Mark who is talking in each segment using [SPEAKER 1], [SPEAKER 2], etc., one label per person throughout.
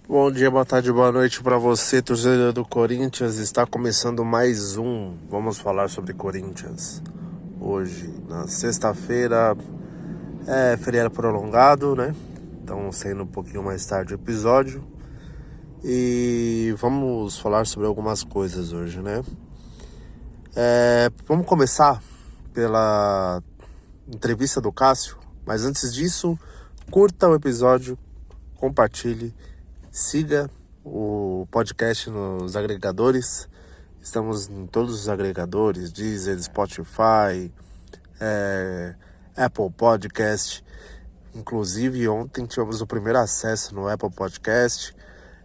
[SPEAKER 1] Bom dia, boa tarde, boa noite para você, torcedor do Corinthians. Está começando mais um Vamos Falar sobre Corinthians. Hoje, na sexta-feira, é feriado prolongado, né? Então, saindo um pouquinho mais tarde o episódio. E vamos falar sobre algumas coisas hoje, né? Vamos começar pela entrevista do Cássio. Mas antes disso, curta o episódio, compartilhe. Siga o podcast nos agregadores. Estamos em todos os agregadores: Deezer, Spotify, Apple Podcast. Inclusive, ontem tivemos o primeiro acesso no Apple Podcast.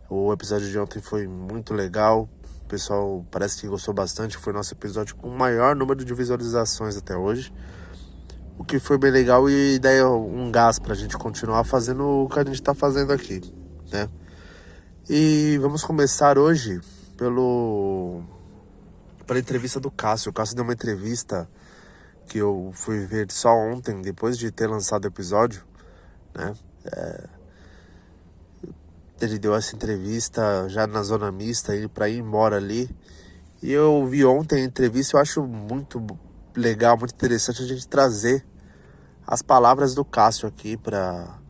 [SPEAKER 1] O episódio de ontem foi muito legal. O pessoal parece que gostou bastante. Foi nosso episódio com o maior número de visualizações até hoje. O que foi bem legal e daí um gás pra gente continuar fazendo o que a gente tá fazendo aqui, né? E vamos começar hoje pela entrevista do Cássio. O Cássio deu uma entrevista que eu fui ver só ontem, depois de ter lançado o episódio, né? Ele deu essa entrevista já na zona mista, para ir embora ali. E eu vi ontem a entrevista, eu acho muito legal, muito interessante a gente trazer as palavras do Cássio aqui pra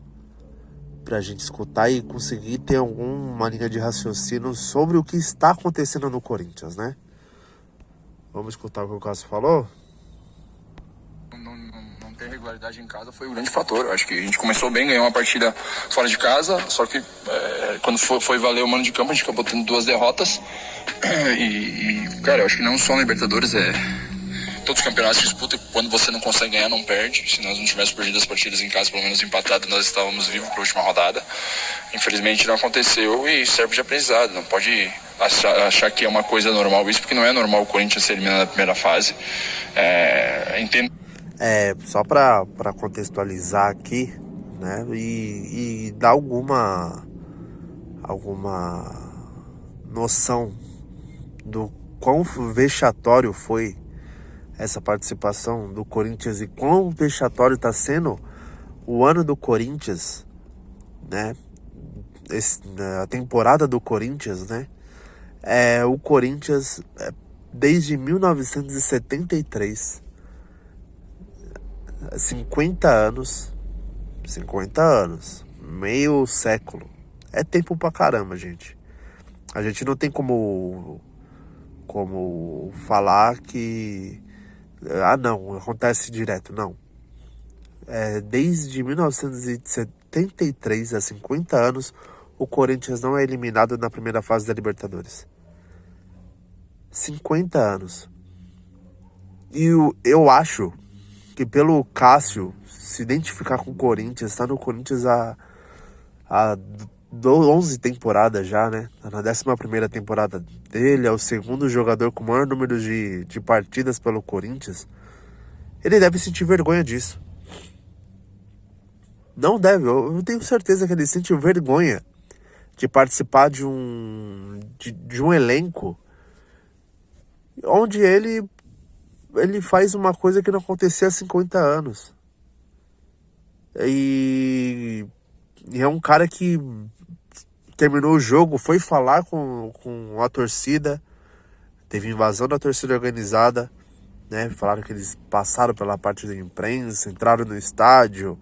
[SPEAKER 1] gente escutar e conseguir ter alguma linha de raciocínio sobre o que está acontecendo no Corinthians, né? Vamos escutar o que o Cássio falou?
[SPEAKER 2] Não ter regularidade em casa foi o grande fator. Eu acho que a gente começou bem, ganhou uma partida fora de casa, só que quando foi valer o mano de campo, a gente acabou tendo 2 derrotas. Cara, eu acho que não só na Libertadores, todos os campeonatos se disputam. Quando você não consegue ganhar, não perde. Se nós não tivéssemos perdido as partidas em casa, pelo menos empatado, nós estávamos vivos para a última rodada. Infelizmente não aconteceu e serve de aprendizado. Não pode achar que é uma coisa normal isso, porque não é normal o Corinthians ser eliminado na primeira fase. Entendo.
[SPEAKER 1] Só para contextualizar aqui, né? E dar alguma noção do quão vexatório foi essa participação do Corinthians e quão vexatório está sendo o ano do Corinthians, né? A temporada do Corinthians, né? O Corinthians, desde 1973, 50 anos, meio século. É tempo pra caramba, gente. A gente não tem como falar que não, acontece direto, não. Desde 1973, há 50 anos, o Corinthians não é eliminado na primeira fase da Libertadores. 50 anos. E eu acho que pelo Cássio se identificar com o Corinthians, tá no Corinthians há 11 temporadas já, né? Tá na 11ª temporada dele, é o segundo jogador com o maior número de partidas pelo Corinthians. Ele deve sentir vergonha disso. Não deve, eu tenho certeza que ele sente vergonha de participar de um elenco onde ele faz uma coisa que não acontecia há 50 anos. E é um cara que terminou o jogo, foi falar com a torcida, teve invasão da torcida organizada, né? Falaram que eles passaram pela parte da imprensa, entraram no estádio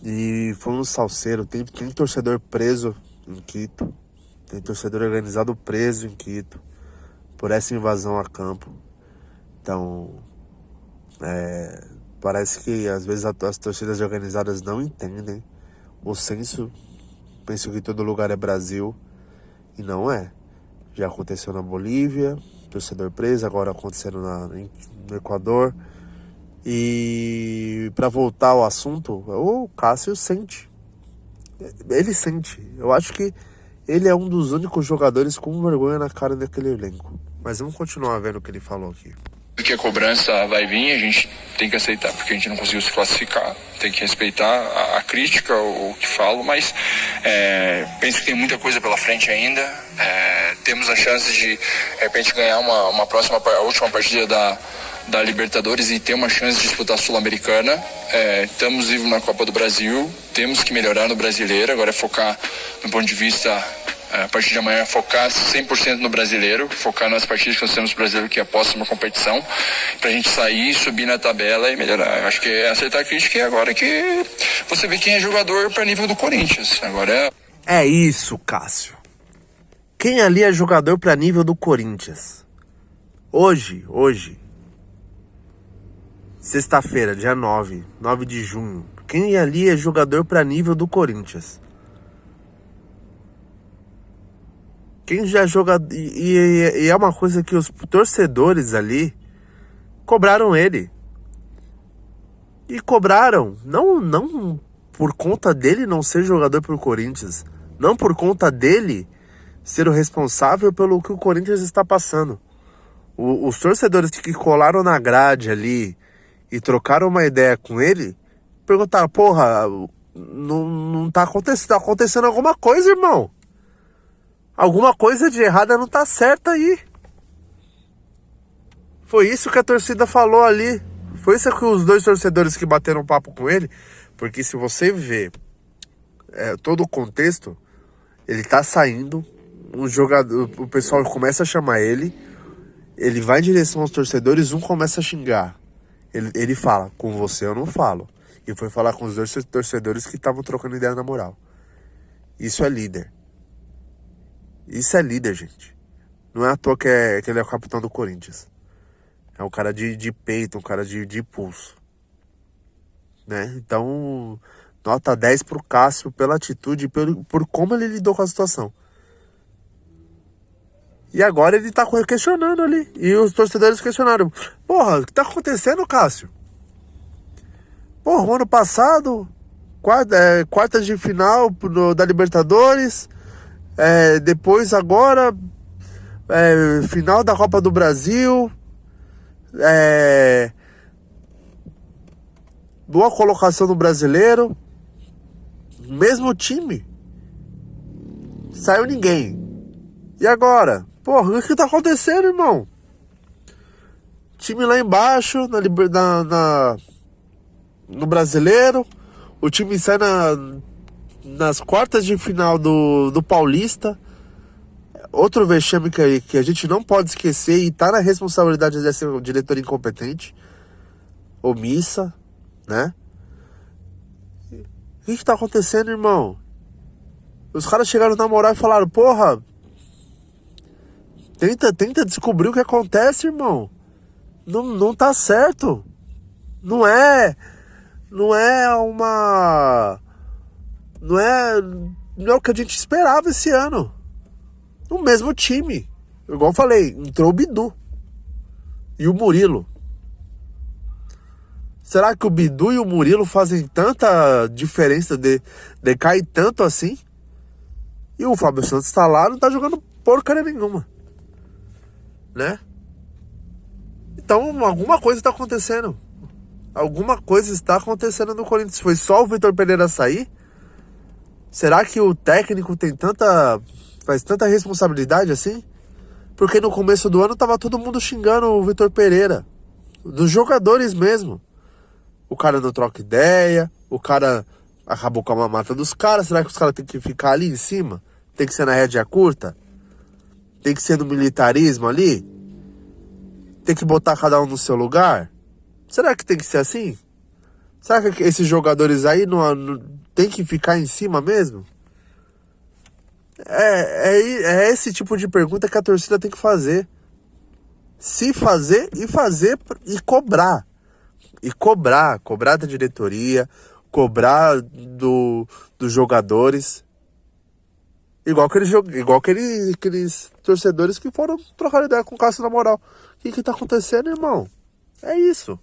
[SPEAKER 1] e foi um salseiro. Tem torcedor preso em Quito, tem torcedor organizado preso em Quito por essa invasão a campo. Então, parece que às vezes as torcidas organizadas não entendem o senso. Pensam que todo lugar é Brasil e não é. Já aconteceu na Bolívia, torcedor preso, agora acontecendo no Equador. E para voltar ao assunto, o Cássio sente. Ele sente. Eu acho que ele é um dos únicos jogadores com vergonha na cara daquele elenco. Mas vamos continuar vendo o que ele falou aqui.
[SPEAKER 2] Que a cobrança vai vir, a gente tem que aceitar, porque a gente não conseguiu se classificar, tem que respeitar a crítica, o que falo, mas penso que tem muita coisa pela frente ainda. Temos a chance de repente ganhar a última partida da Libertadores e ter uma chance de disputar a Sul-Americana. Estamos vivos na Copa do Brasil, temos que melhorar no Brasileiro, agora é focar no ponto de vista, a partir de amanhã, focar 100% no Brasileiro, focar nas partidas que nós temos no Brasileiro, que é a próxima competição, pra gente sair, subir na tabela e melhorar. Eu acho que acertar a crítica agora que você vê quem é jogador para nível do Corinthians. Agora
[SPEAKER 1] É isso, Cássio. Quem ali é jogador para nível do Corinthians? Hoje, sexta-feira, dia 9 de junho. Quem ali é jogador para nível do Corinthians? Quem já joga... E é uma coisa que os torcedores ali cobraram ele. E cobraram, não por conta dele não ser jogador pro Corinthians. Não por conta dele ser o responsável pelo que o Corinthians está passando. Os torcedores que colaram na grade ali e trocaram uma ideia com ele, perguntaram, porra, não tá acontecendo alguma coisa, irmão. Alguma coisa de errada não tá certa aí. Foi isso que a torcida falou ali. Foi isso que os dois torcedores que bateram papo com ele. Porque se você ver todo o contexto, ele tá saindo, um jogador, o pessoal começa a chamar ele vai em direção aos torcedores, um começa a xingar. Ele fala, com você eu não falo. E foi falar com os dois torcedores que estavam trocando ideia na moral. Isso é líder. Isso é líder, gente. Não é à toa que ele é o capitão do Corinthians. É um cara de peito, um cara de pulso. Né? Então, nota 10 pro Cássio pela atitude e por como ele lidou com a situação. E agora ele tá questionando ali. E os torcedores questionaram. Porra, o que tá acontecendo, Cássio? Porra, o ano passado, quartas de final da Libertadores... depois agora final da Copa do Brasil, boa colocação no Brasileiro, mesmo time, saiu ninguém. E agora? Porra, o que tá acontecendo, irmão? Time lá embaixo no Brasileiro, o time sai nas quartas de final do Paulista. Outro vexame que a gente não pode esquecer e tá na responsabilidade dessa diretoria incompetente, omissa, né? O que tá acontecendo, irmão? Os caras chegaram na moral e falaram, porra, tenta descobrir o que acontece, irmão. Não tá certo. Não é o que a gente esperava esse ano. O mesmo time. Igual eu falei, entrou o Bidu e o Murilo. Será que o Bidu e o Murilo fazem tanta diferença, decai tanto assim? E o Fábio Santos tá lá, não tá jogando porcaria nenhuma. Né? Então alguma coisa tá acontecendo. Alguma coisa está acontecendo no Corinthians. Foi só o Vitor Pereira sair? Será que o técnico faz tanta responsabilidade assim? Porque no começo do ano tava todo mundo xingando o Vitor Pereira. Dos jogadores mesmo. O cara não troca ideia. O cara acabou com a mamata dos caras. Será que os caras têm que ficar ali em cima? Tem que ser na rédea curta? Tem que ser no militarismo ali? Tem que botar cada um no seu lugar? Será que tem que ser assim? Será que esses jogadores aí não tem que ficar em cima mesmo? É esse tipo de pergunta que a torcida tem que fazer. Se fazer e cobrar. E cobrar da diretoria, cobrar dos jogadores. Igual aqueles torcedores que foram trocar ideia com o Cássio na moral. O que tá acontecendo, irmão? É isso.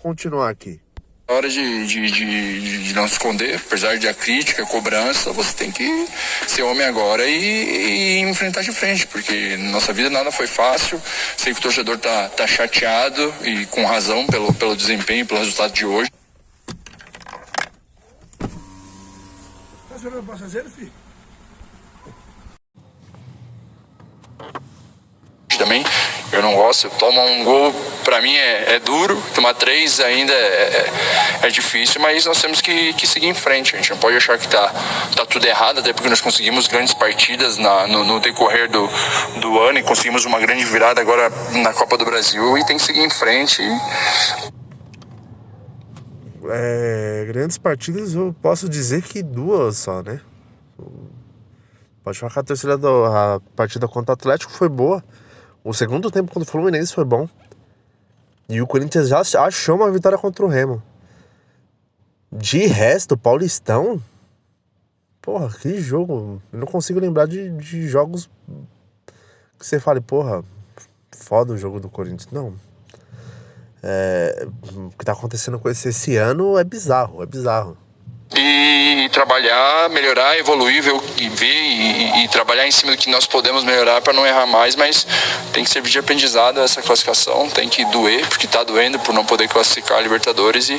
[SPEAKER 1] Continuar aqui.
[SPEAKER 2] Na hora de não se esconder, apesar de a crítica, a cobrança, você tem que ser homem agora e enfrentar de frente, porque nossa vida nada foi fácil. Sei que o torcedor tá chateado e com razão pelo desempenho, pelo resultado de hoje.
[SPEAKER 3] Tá jogando passageiro, filho?
[SPEAKER 2] Também, eu não gosto, toma um gol Para mim é duro, tomar 3 ainda é difícil, mas nós temos que seguir em frente. A gente não pode achar que tá tudo errado, até porque nós conseguimos grandes partidas no decorrer do ano e conseguimos uma grande virada agora na Copa do Brasil e tem que seguir em frente.
[SPEAKER 1] Grandes partidas eu posso dizer que 2 só, né? Pode falar que a partida contra o Atlético foi boa. O segundo tempo contra o Fluminense foi bom. E o Corinthians já achou uma vitória contra o Remo. De resto, Paulistão... Porra, que jogo. Eu não consigo lembrar de jogos que você fale, porra, foda o jogo do Corinthians. Não. O que tá acontecendo com esse ano é bizarro,
[SPEAKER 2] E trabalhar, melhorar, evoluir, ver e trabalhar em cima do que nós podemos melhorar para não errar mais, mas tem que servir de aprendizado essa classificação, tem que doer, porque tá doendo por não poder classificar a Libertadores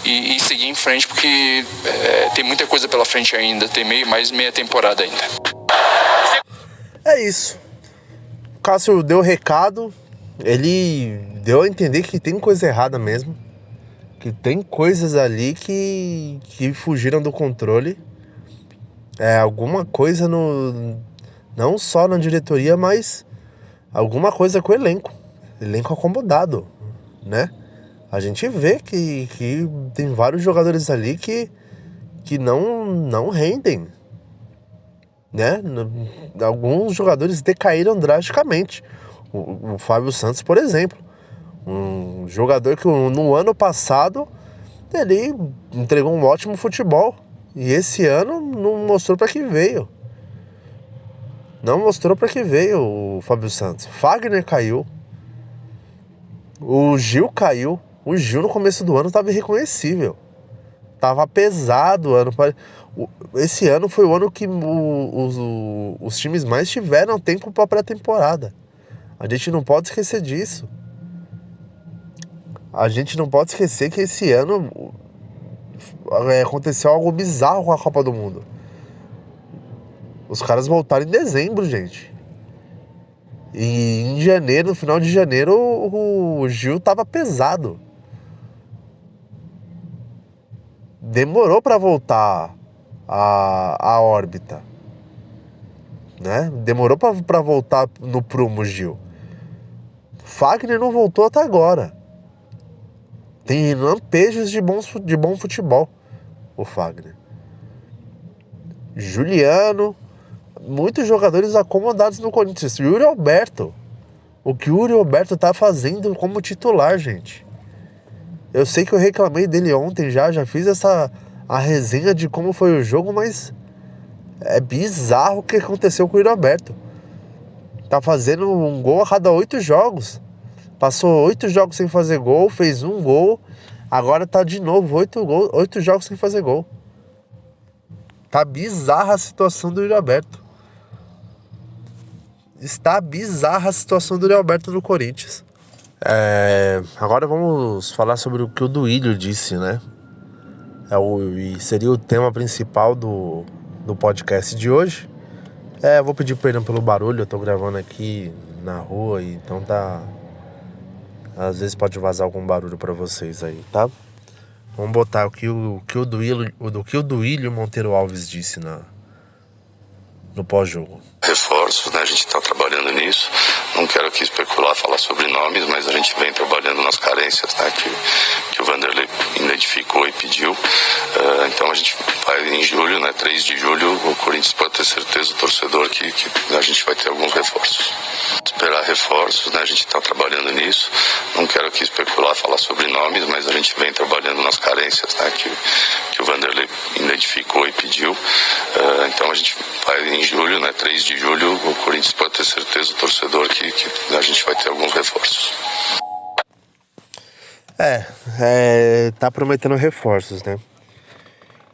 [SPEAKER 2] e seguir em frente, porque tem muita coisa pela frente ainda, tem mais meia temporada ainda.
[SPEAKER 1] É isso. O Cássio deu recado, ele deu a entender que tem coisa errada mesmo. Que tem coisas ali que fugiram do controle. Alguma coisa não só na diretoria, mas alguma coisa com o elenco. Elenco acomodado, né? A gente vê que tem vários jogadores ali que não rendem, né? Alguns jogadores decaíram drasticamente. O Fábio Santos, por exemplo. Um jogador que no ano passado ele entregou um ótimo futebol e esse ano não mostrou para que veio. O Fábio Santos. Fagner caiu. O Gil caiu. O Gil no começo do ano estava irreconhecível. Tava pesado o ano. Esse ano foi o ano que os times mais tiveram tempo para pré-temporada. A gente não pode esquecer disso. A gente não pode esquecer que esse ano aconteceu algo bizarro com a Copa do Mundo. Os caras voltaram em dezembro, gente. E em janeiro, no final de janeiro, o Gil tava pesado. Demorou pra voltar a órbita, né? Demorou pra voltar no prumo, Gil. Fagner não voltou até agora. Tem lampejos de bom futebol, o Fagner. Juliano, muitos jogadores acomodados no Corinthians. Yuri Alberto. O que o Yuri Alberto tá fazendo como titular, gente. Eu sei que eu reclamei dele ontem já fiz a resenha de como foi o jogo, mas é bizarro o que aconteceu com o Yuri Alberto. Tá fazendo um gol a cada 8 jogos. Passou 8 jogos sem fazer gol, fez um gol, agora tá de novo 8 jogos sem fazer gol. Tá bizarra a situação do Yuri Alberto. Está bizarra a situação do Yuri Alberto no Corinthians. Agora vamos falar sobre o que o Duílio disse, né? E seria o tema principal do podcast de hoje. Vou pedir perdão pelo barulho, eu tô gravando aqui na rua, então tá... Às vezes pode vazar algum barulho pra vocês aí, tá? Vamos botar o que o Duílio Monteiro Alves disse no pós-jogo.
[SPEAKER 4] Reforços, né? A gente está trabalhando nisso. Não quero aqui especular, falar sobre nomes, mas a gente vem trabalhando nas carências, né? Que o Vanderlei identificou e pediu. Então a gente vai em julho, né? 3 de julho, o Corinthians pode ter certeza, o torcedor, que a gente vai ter alguns reforços. Esperar reforços, né? A gente está trabalhando nisso. Não quero aqui especular, falar sobre nomes, mas a gente vem trabalhando nas carências, né? Que o Vanderlei identificou e pediu. Então a gente vai em julho, né? 3 de julho, o Corinthians pode ter certeza, o torcedor, que a gente vai ter alguns reforços.
[SPEAKER 1] Tá prometendo reforços, né?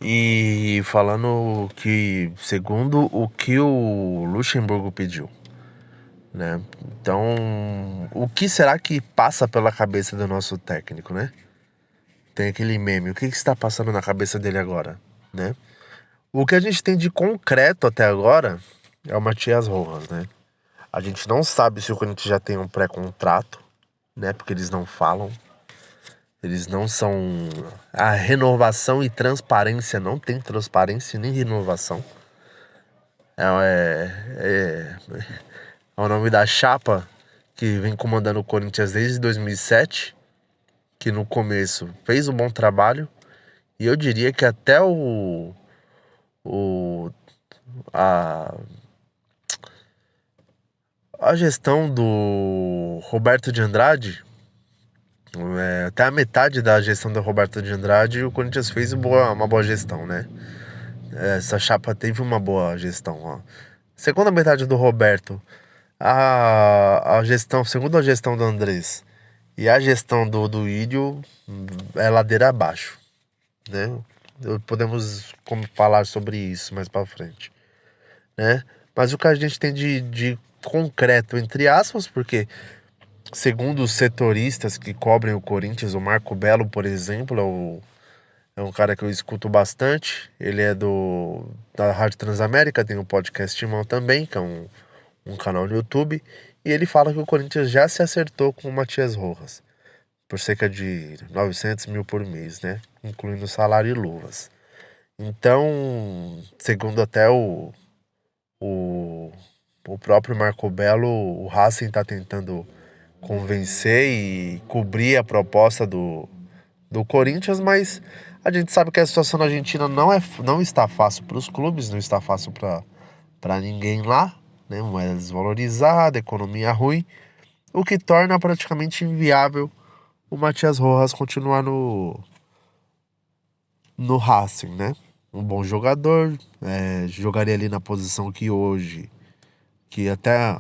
[SPEAKER 1] E falando que, segundo o que o Luxemburgo pediu, né? Então, o que será que passa pela cabeça do nosso técnico, né? Tem aquele meme, o que está passando na cabeça dele agora, né? O que a gente tem de concreto até agora é o Matias Rojas, né? A gente não sabe se o Corinthians já tem um pré-contrato né? Porque eles não falam. Eles não são... A renovação e transparência, não tem transparência nem renovação. É o nome da chapa que vem comandando o Corinthians desde 2007, que no começo fez um bom trabalho, e eu diria que até a gestão do Roberto de Andrade, até a metade da gestão do Roberto de Andrade, o Corinthians fez uma boa gestão, né? Essa chapa teve uma boa gestão, ó. Segunda metade do Roberto, segundo a gestão do Andrés e a gestão do Ídio, é ladeira abaixo, né? Podemos falar sobre isso mais pra frente, né? Mas o que a gente tem de concreto, entre aspas, porque segundo os setoristas que cobrem o Corinthians, o Marco Belo, por exemplo, é um cara que eu escuto bastante. Ele é da Rádio Transamérica, tem um podcast Timão também, que é um canal no YouTube. E ele fala que o Corinthians já se acertou com o Matias Rojas por cerca de 900 mil por mês, né? Incluindo salário e luvas. Então, segundo até o próprio Marco Belo, o Racing está tentando convencer e cobrir a proposta do Corinthians, mas a gente sabe que a situação na Argentina não está fácil para os clubes, não está fácil para ninguém lá, né? Moeda desvalorizada, economia ruim, o que torna praticamente inviável o Matias Rojas continuar no Racing, né? Um bom jogador, jogaria ali na posição que até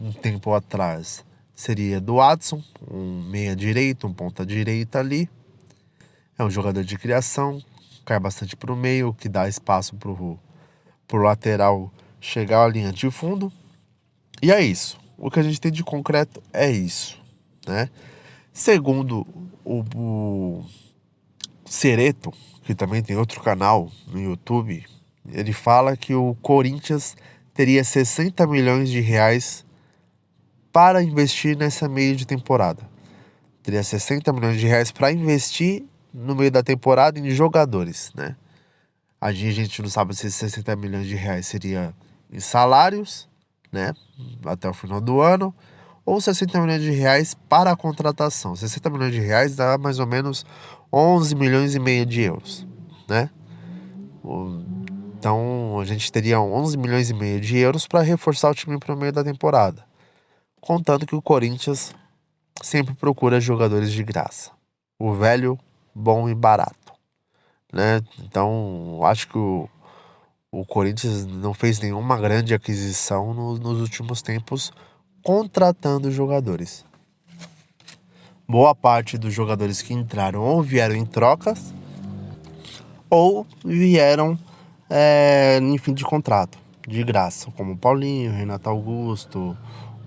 [SPEAKER 1] um tempo atrás seria do Adson, um meia direito, um ponta direita ali. É um jogador de criação, cai bastante pro meio, que dá espaço pro lateral chegar à linha de fundo. E é isso. O que a gente tem de concreto é isso, né? Segundo o Cereto, que também tem outro canal no YouTube, ele fala que o Corinthians teria 60 milhões de reais para investir nessa meio de temporada. Teria 60 milhões de reais para investir no meio da temporada em jogadores, né? A gente não sabe se esses 60 milhões de reais seria em salários, né? Até o final do ano, ou 60 milhões de reais para a contratação. 60 milhões de reais dá mais ou menos 11 milhões e meio de euros, né? Então a gente teria 11 milhões e meio de euros para reforçar o time para o meio da temporada. Contando que o Corinthians sempre procura jogadores de graça. O velho, bom e barato, né? Então, acho que o Corinthians não fez nenhuma grande aquisição nos últimos tempos contratando jogadores. Boa parte dos jogadores que entraram ou vieram em trocas ou vieram em fim de contrato, de graça, como o Paulinho, Renato Augusto,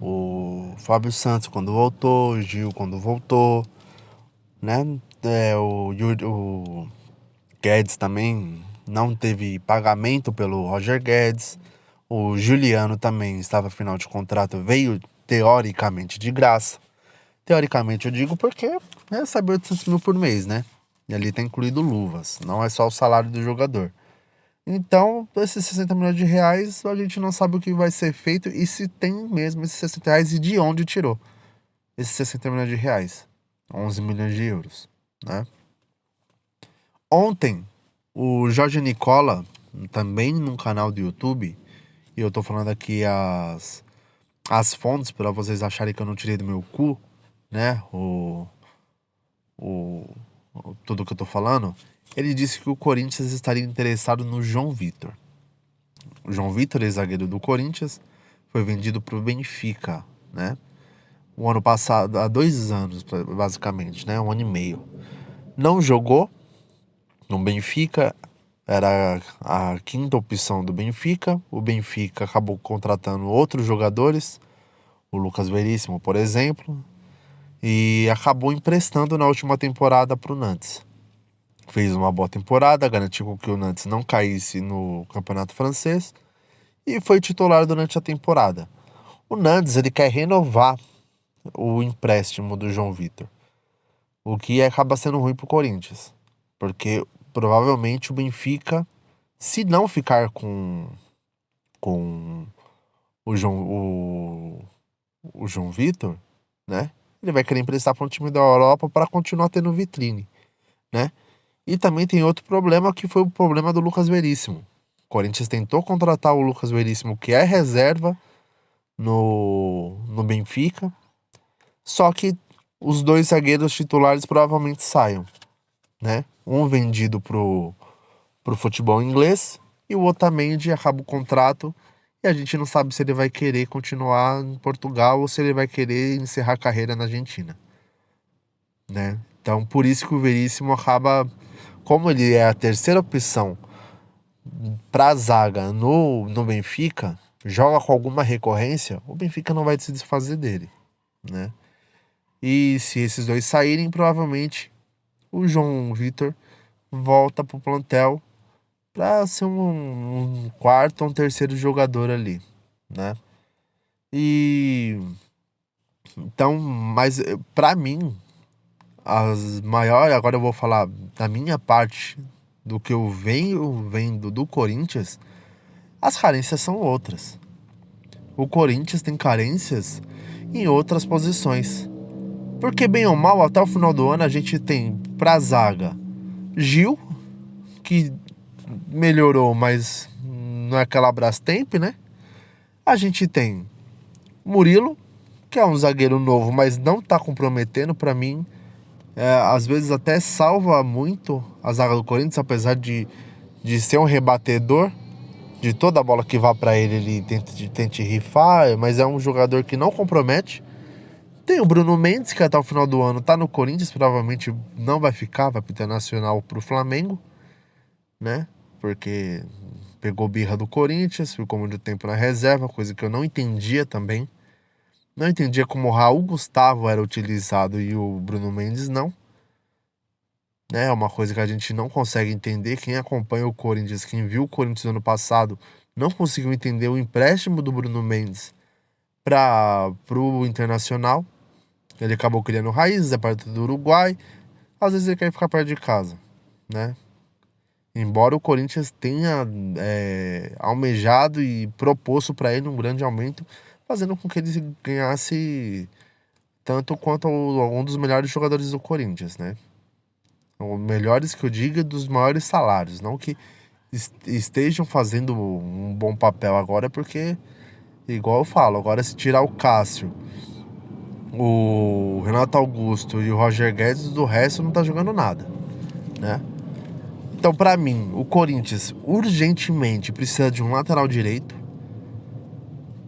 [SPEAKER 1] o Fábio Santos quando voltou, o Gil quando voltou, né? O Guedes também não teve pagamento pelo Roger Guedes. O Juliano também estava final de contrato, veio teoricamente de graça. Teoricamente eu digo porque recebe 800 mil por mês, né? E ali tá incluído luvas, não é só o salário do jogador. Então, esses 60 milhões de reais, a gente não sabe o que vai ser feito e se tem mesmo esses 60 reais e de onde tirou esses 60 milhões de reais. 11 milhões de euros, né? Ontem, o Jorge Nicola, também num canal do YouTube, e eu tô falando aqui as fontes para vocês acharem que eu não tirei do meu cu, né? Tudo que eu tô falando. Ele disse que o Corinthians estaria interessado no João Vitor. O João Vitor, ex-zagueiro do Corinthians, foi vendido pro Benfica, né? O ano passado, há 2 anos, basicamente, né? 1 ano e meio. Não jogou no Benfica, era a quinta opção do Benfica. O Benfica acabou contratando outros jogadores, o Lucas Veríssimo, por exemplo, e acabou emprestando na última temporada pro Nantes. Fez uma boa temporada, garantiu que o Nantes não caísse no campeonato francês e foi titular durante a temporada. O Nantes, ele quer renovar o empréstimo do João Vitor. O que acaba sendo ruim pro Corinthians. Porque provavelmente o Benfica, se não ficar com o João Vitor, né? Ele vai querer emprestar para um time da Europa para continuar tendo vitrine, né? E também tem outro problema que foi o problema do Lucas Veríssimo. O Corinthians tentou contratar o Lucas Veríssimo, que é reserva no Benfica, só que os dois zagueiros titulares provavelmente saiam, né? Um vendido pro futebol inglês e o Otamendi acaba o contrato e a gente não sabe se ele vai querer continuar em Portugal ou se ele vai querer encerrar a carreira na Argentina, né? Então, por isso que o Veríssimo acaba, como ele é a terceira opção pra zaga no Benfica, joga com alguma recorrência, o Benfica não vai se desfazer dele, né? E se esses dois saírem, provavelmente o João Vitor volta pro plantel para ser um quarto ou um terceiro jogador ali, né? E então, mas para mim, as maiores, agora eu vou falar da minha parte do que eu venho vendo do Corinthians, as carências são outras. O Corinthians tem carências em outras posições. Porque bem ou mal, até o final do ano a gente tem pra zaga Gil, que melhorou, mas não é aquela Brastemp, né? A gente tem Murilo, que é um zagueiro novo, mas não tá comprometendo pra mim. Às vezes até salva muito a zaga do Corinthians, apesar de ser um rebatedor. De toda a bola que vá pra ele tente rifar, mas é um jogador que não compromete. Tem o Bruno Mendes, que até o final do ano tá no Corinthians, provavelmente não vai ficar, vai pro Internacional, pro Flamengo, né? Porque pegou birra do Corinthians, ficou muito tempo na reserva, coisa que eu não entendia também. Não entendia como o Raul Gustavo era utilizado e o Bruno Mendes não. Né? É uma coisa que a gente não consegue entender. Quem acompanha o Corinthians, quem viu o Corinthians no ano passado, não conseguiu entender o empréstimo do Bruno Mendes pro Internacional. Ele acabou criando raízes, é parte do Uruguai. Às vezes ele quer ficar perto de casa, né? Embora o Corinthians tenha almejado e proposto para ele um grande aumento, fazendo com que ele ganhasse tanto quanto algum dos melhores jogadores do Corinthians, né? Os melhores que eu diga, dos maiores salários, não que estejam fazendo um bom papel agora, porque, igual eu falo, agora se tirar o Cássio, o Renato Augusto e o Roger Guedes, do resto não tá jogando nada, né? Então, pra mim, o Corinthians urgentemente precisa de um lateral direito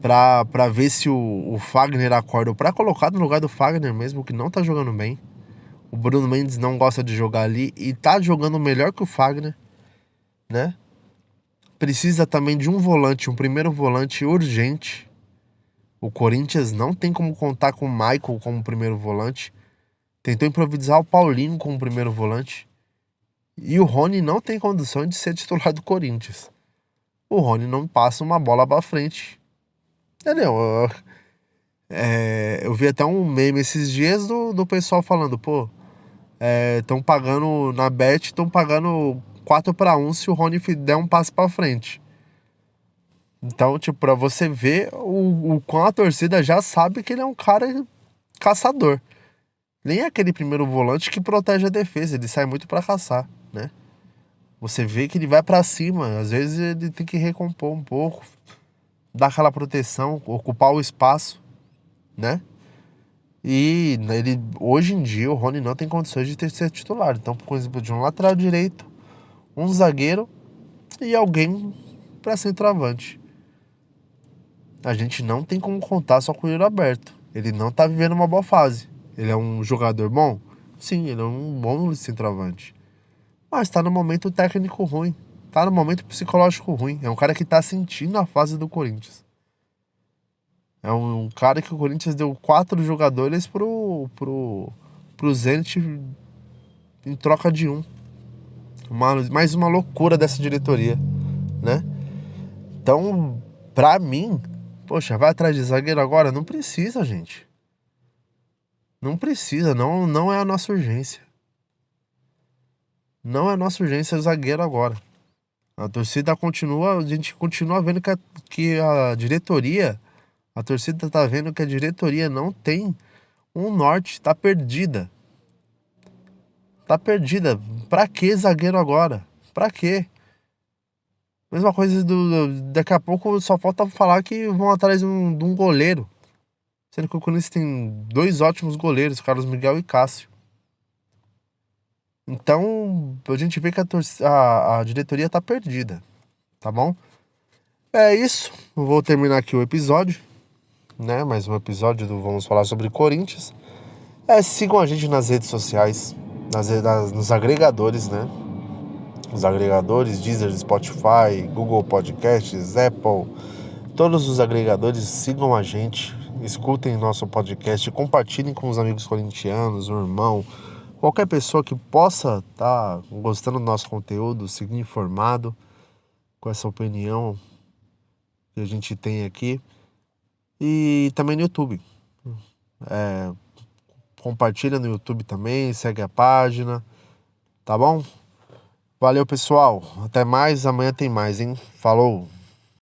[SPEAKER 1] pra ver se o Fagner acorda, ou pra colocar no lugar do Fagner mesmo, que não tá jogando bem. O Bruno Mendes não gosta de jogar ali e tá jogando melhor que o Fagner, né? Precisa também de um volante, um primeiro volante urgente. O Corinthians não tem como contar com o Michael como primeiro volante. Tentou improvisar o Paulinho como primeiro volante. E o Rony não tem condição de ser titular do Corinthians. O Rony não passa uma bola pra frente. Entendeu? Eu vi até um meme esses dias do pessoal falando, pô, estão pagando na Bet, estão pagando 4-1 se o Rony der um passo pra frente. Então, tipo, pra você ver o quão a torcida já sabe que ele é um cara caçador. Nem é aquele primeiro volante que protege a defesa, ele sai muito pra caçar, né? Você vê que ele vai pra cima, às vezes ele tem que recompor um pouco, dar aquela proteção, ocupar o espaço, né? E ele, hoje em dia o Rony não tem condições de ser titular. Então, por exemplo, de um lateral direito, um zagueiro e alguém pra centroavante. A gente não tem como contar só com o Yuri Alberto. Ele não tá vivendo uma boa fase. Ele é um jogador bom? Sim, ele é um bom centroavante. Mas tá no momento técnico ruim. Tá no momento psicológico ruim. É um cara que tá sentindo a fase do Corinthians. É um cara que o Corinthians deu 4 jogadores pro Zenit em troca de um. Mais uma loucura dessa diretoria, né? Então, pra mim, poxa, vai atrás de zagueiro agora? Não precisa, gente. Não precisa, não é a nossa urgência. Não é a nossa urgência o zagueiro agora. A torcida continua, a gente continua vendo que a diretoria, a torcida tá vendo que a diretoria não tem um norte, tá perdida. Tá perdida. Pra que zagueiro agora? Pra quê? Mesma coisa daqui a pouco só falta falar que vão atrás de um goleiro. Sendo que o Corinthians tem dois ótimos goleiros, Carlos Miguel e Cássio. Então, a gente vê que a diretoria tá perdida, tá bom? É isso, eu vou terminar aqui o episódio, né? Mais um episódio do Vamos Falar sobre Corinthians. Sigam a gente nas redes sociais, nos agregadores, né? Os agregadores, Deezer, Spotify, Google Podcasts, Apple, todos os agregadores, sigam a gente, escutem nosso podcast, compartilhem com os amigos corintianos, o irmão, qualquer pessoa que possa estar gostando do nosso conteúdo, seguir informado com essa opinião que a gente tem aqui. E também no YouTube. Compartilha no YouTube também, segue a página, tá bom? Valeu, pessoal. Até mais, amanhã tem mais, hein? Falou!